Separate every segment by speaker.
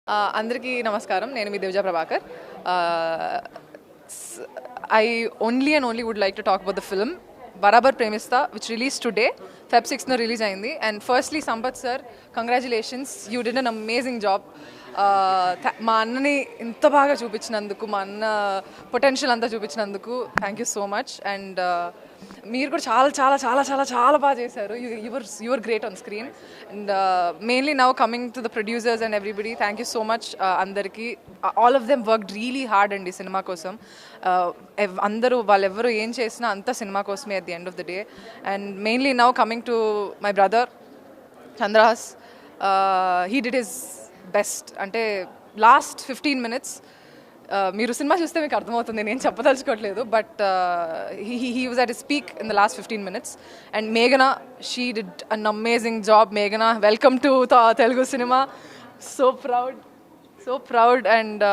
Speaker 1: అందరికీ నమస్కారం. నేను మీ దివ్య Prabhakar. I only would like to talk about the film Barabar Premista, which released today. Feb 6th na release ayindi. And firstly, Sampath sir, congratulations. You did an amazing job. మా అన్నని ఇంత బాగా చూపించినందుకు, మా అన్న potential అంతా చూపించినందుకు thank you so much. And మీరు కూడా చాలా చాలా చాలా చాలా చాలా బాగా చేశారు. You're great on screen. And mainly now coming to the producers and everybody, thank you so much అందరికీ. All of them work really hard అండి సినిమా కోసం. అందరూ వాళ్ళెవ్వరూ ఏం చేసినా అంతా సినిమా కోసమే at the end of the day. And mainly now coming to my brother Chandrahas, he did his best. అంటే లాస్ట్ 15 minutes మీరు సినిమా చూస్తే మీకు అర్థమవుతుంది, నేను చెప్పదలుచుకోవట్లేదు. But he was at his peak in the last 15 minutes. And మేఘనా, she did an amazing job. మేఘనా, welcome to Telugu cinema. So proud. And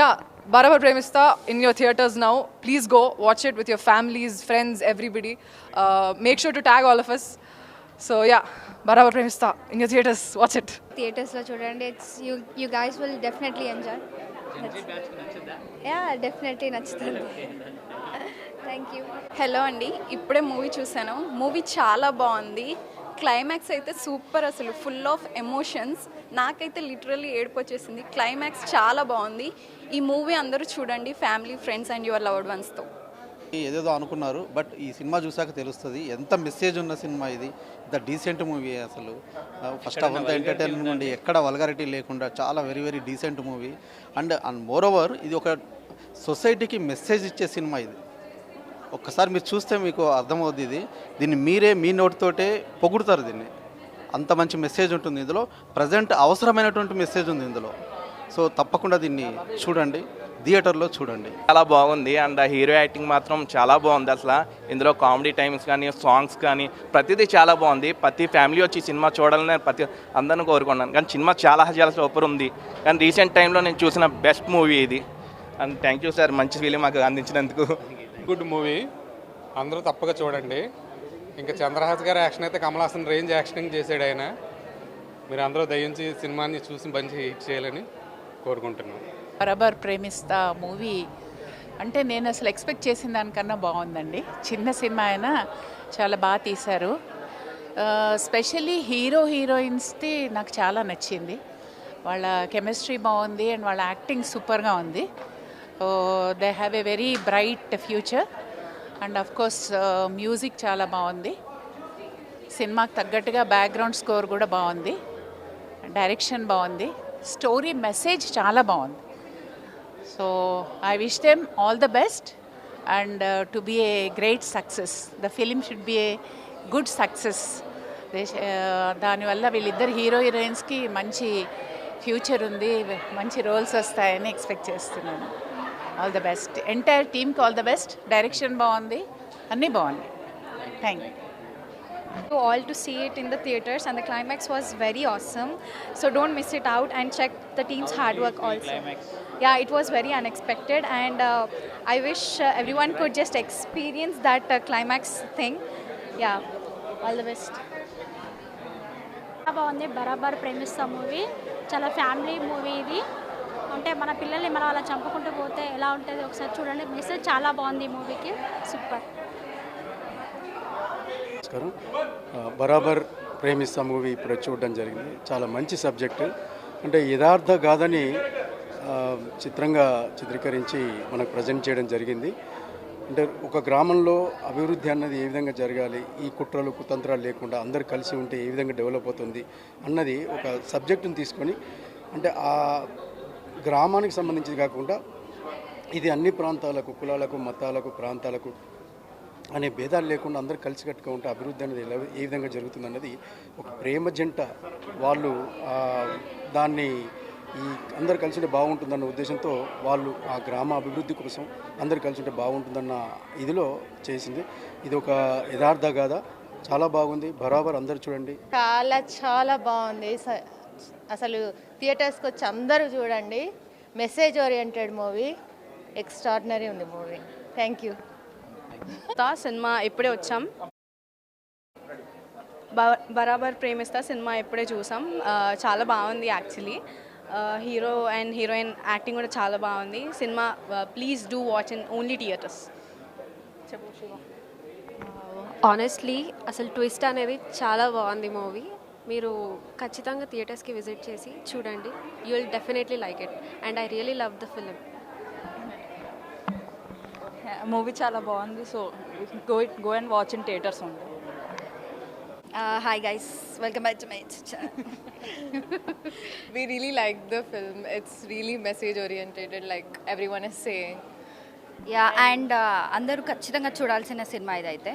Speaker 1: yeah, Barabar Premista in your theaters now. Please go watch it with your families, friends, everybody. Make sure to tag all of us. So yeah, Barabar Premista in your theaters. Watch it.
Speaker 2: Theaters lo chudandi. It's you guys will definitely enjoy. Yeah, definitely nachutandi. Thank you.
Speaker 3: Hello అండి, ఇప్పుడే movie చూశాను. Movie చాలా బాగుంది. Climax అయితే super, అసలు full of emotions. నాకైతే literally ఏడుపు వచ్చేసింది. క్లైమాక్స్ చాలా బాగుంది. ఈ మూవీ అందరూ చూడండి, family, friends and your loved వన్స్తో.
Speaker 4: ఏదేదో అనుకున్నారు, బట్ ఈ సినిమా చూసాక తెలుస్తుంది ఎంత మెసేజ్ ఉన్న సినిమా ఇది. ఇంత డీసెంట్ మూవీ. అసలు ఫస్ట్ ఆఫ్ అంతా ఎంటర్టైన్మెంట్ ఉండి ఎక్కడ వల్గారిటీ లేకుండా చాలా very decent movie. And more over ఇది ఒక సొసైటీకి మెసేజ్ ఇచ్చే సినిమా ఇది. ఒక్కసారి మీరు చూస్తే మీకు అర్థమవుద్ది. దీన్ని మీరే మీ నోటితోటే పొగుడుతారు దీన్ని. అంత మంచి మెసేజ్ ఉంటుంది ఇందులో. ప్రజెంట్ అవసరమైనటువంటి మెసేజ్ ఉంది ఇందులో. సో తప్పకుండా దీన్ని చూడండి, థియేటర్లో చూడండి.
Speaker 5: చాలా బాగుంది. అండ్ హీరో యాక్టింగ్ మాత్రం చాలా బాగుంది. అసలు ఇందులో కామెడీ టైమ్స్ కానీ, సాంగ్స్ కానీ ప్రతిదీ చాలా బాగుంది. ప్రతి ఫ్యామిలీ వచ్చి సినిమా చూడాలని అందరిని కోరుకున్నాను. కానీ సినిమా చాలా సూపర్ ఉంది. కానీ రీసెంట్ టైంలో నేను చూసిన బెస్ట్ మూవీ ఇది. అండ్ థ్యాంక్ యూ సార్, మంచి ఫీలింగ్ మాకు అందించినందుకు.
Speaker 6: గుడ్ మూవీ, అందరూ తప్పక చూడండి. ఇంకా చంద్రహాస్ గారి యాక్షన్ అయితే కమల్ హాసన్ రేంజ్ యాక్షన్ చేశాడు ఆయన. మీరు అందరూ దయించి సినిమాని చూసి మంచి హిట్ చేయాలని కోరుకుంటున్నాను.
Speaker 7: బరాబర్ ప్రేమిస్తా మూవీ అంటే నేను అసలు ఎక్స్పెక్ట్ చేసిన దానికన్నా బాగుందండి. చిన్న సినిమా అయినా చాలా బాగా తీశారు. స్పెషల్లీ హీరోయిన్స్ది నాకు చాలా నచ్చింది. వాళ్ళ కెమిస్ట్రీ బాగుంది అండ్ వాళ్ళ యాక్టింగ్ సూపర్గా ఉంది. They have a very bright future. And of course music చాలా బాగుంది. సినిమాకి తగ్గట్టుగా బ్యాక్గ్రౌండ్ స్కోర్ కూడా బాగుంది. డైరెక్షన్ బాగుంది. స్టోరీ మెసేజ్ చాలా బాగుంది. So I wish them all the best and to be a great success. The film should be a good success. దానివల్ల వీళ్ళిద్దరు హీరోయిన్స్కి మంచి ఫ్యూచర్ ఉంది, మంచి రోల్స్ వస్తాయని ఎక్స్పెక్ట్ చేస్తున్నాను. All the best. ఎంటైర్ టీమ్కి ఆల్ ద బెస్ట్. డైరెక్షన్ బాగుంది, అన్నీ బాగున్నాయి. Thank you.
Speaker 2: To all to see it in the theaters, and the climax was very awesome. So don't miss it out and check the team's hard work also. Yeah, it was very unexpected, and I wish everyone could just experience that climax thing. Yeah, all the best.
Speaker 8: బాగుంది. బరాబర్ ప్రేమిస్తా movie చాలా family movie. ఇది అంటే మన పిల్లల్ని మనం అలా చంపుకుంటూ పోతే ఎలా ఉంటుంది ఒకసారి చూడండి. మెసేజ్ చాలా బాగుంది ఈ మూవీకి. సూపర్.
Speaker 9: నమస్కారం. బరాబర్ ప్రేమిస్తా మూవీ ఇప్పుడు చూడడం జరిగింది. చాలా మంచి సబ్జెక్టు. అంటే యథార్థ గాథని చిత్రంగా చిత్రీకరించి మనకు ప్రజెంట్ చేయడం జరిగింది. అంటే ఒక గ్రామంలో అభివృద్ధి అన్నది ఏ విధంగా జరగాలి, ఈ కుట్రలు కుతంత్రాలు లేకుండా అందరు కలిసి ఉంటే ఏ విధంగా డెవలప్ అవుతుంది అన్నది ఒక సబ్జెక్టుని తీసుకొని, అంటే ఆ గ్రామానికి సంబంధించి కాకుండా ఇది అన్ని ప్రాంతాలకు, కులాలకు, మతాలకు, ప్రాంతాలకు అనే భేదాలు లేకుండా అందరూ కలిసికట్టుగా ఉంటే అభివృద్ధి అనేది ఏ విధంగా జరుగుతుంది అన్నది ఒక ప్రేమ జంట వాళ్ళు దాన్ని ఈ అందరు కలిసి ఉంటే బాగుంటుందన్న ఉద్దేశంతో వాళ్ళు ఆ గ్రామ అభివృద్ధి కోసం అందరు కలిసి ఉంటే బాగుంటుందన్న ఇదిలో చేసింది. ఇది ఒక యథార్థ గాథ. చాలా బాగుంది. బరాబర్ అందరు చూడండి.
Speaker 10: చాలా బాగుంది. అసలు థియేటర్స్కి వచ్చి అందరూ చూడండి. Message oriented movie. ఎక్స్ట్రాడినరీ ఉంది మూవీ. Thank you.
Speaker 3: సినిమా ఇప్పుడే వచ్చాం. బరాబర్ ప్రేమిస్తా సినిమా ఇప్పుడే చూసాం. చాలా బాగుంది actually.
Speaker 11: Hero and heroine acting కూడా చాలా బాగుంది cinema. Please do watch in only theatres. చెప్పు శివ.
Speaker 12: ఆనెస్ట్లీ అసలు ట్విస్ట్ అనేది చాలా బాగుంది మూవీ. మీరు ఖచ్చితంగా థియేటర్స్కి విజిట్ చేసి చూడండి. You will definitely like it and I really love the film.
Speaker 13: Movie చాలా బాగుంది. So go and watch in theatres only.
Speaker 14: Hi guys, welcome back to my channel.
Speaker 1: We really like the film. It's really message oriented, like everyone is saying.
Speaker 14: Yeah, and అందరూ ఖచ్చితంగా చూడాల్సిన cinema ఇదైతే.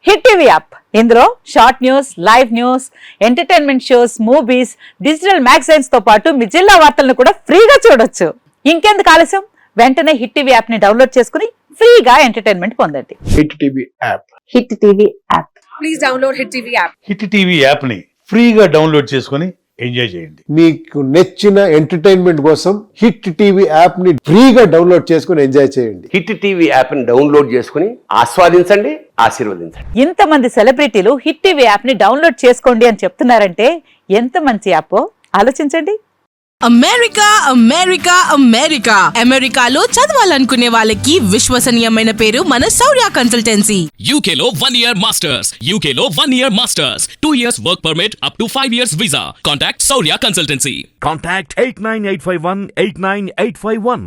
Speaker 15: Hit TV app, ఇందులో short news, live news, entertainment shows, movies, digital magazines తో పాటు మీ జిల్లా వార్తలను కూడా ఫ్రీగా చూడొచ్చు. ఇంకెందుకు ఆలస్యం, వెంటనే హిట్ టీవీ యాప్ ని డౌన్లోడ్ చేసుకుని ఫ్రీగా ఎంటర్టైన్మెంట్ పొందండి.
Speaker 16: Hit TV app.
Speaker 15: Hit TV app.
Speaker 1: Please download Hit TV app.
Speaker 16: Hit TV app ని ఫ్రీగా డౌన్లోడ్ చేసుకుని ఎంజాయ్ చేయండి.
Speaker 17: మీకు నచ్చిన ఎంటర్టైన్మెంట్ కోసం హిట్ టీవీ యాప్ ని ఫ్రీగా డౌన్లోడ్ చేసుకుని ఎంజాయ్ చేయండి.
Speaker 18: హిట్ టీవీ యాప్ ని డౌన్లోడ్ చేసుకుని ఆస్వాదించండి, ఆశీర్వదించండి.
Speaker 15: ఇంతమంది సెలబ్రిటీలు హిట్ టీవీ యాప్ ని డౌన్లోడ్ చేసుకోండి అని చెప్తున్నారంటే ఎంత మంచి యాప్ ఆలోచించండి.
Speaker 19: అమెరికా అమెరికా అమెరికా అమెరికాలో చదవాలనుకునే వాళ్ళకి విశ్వసనీయమైన పేరు మన శౌర్య కన్సల్టెన్సీ.
Speaker 20: యూకేలో 1 year మాస్టర్స్. యూకేలో 1 year masters. 2 years work permit up to 5 years visa. Contact Shaurya consultancy.
Speaker 21: Contact 89851 89851.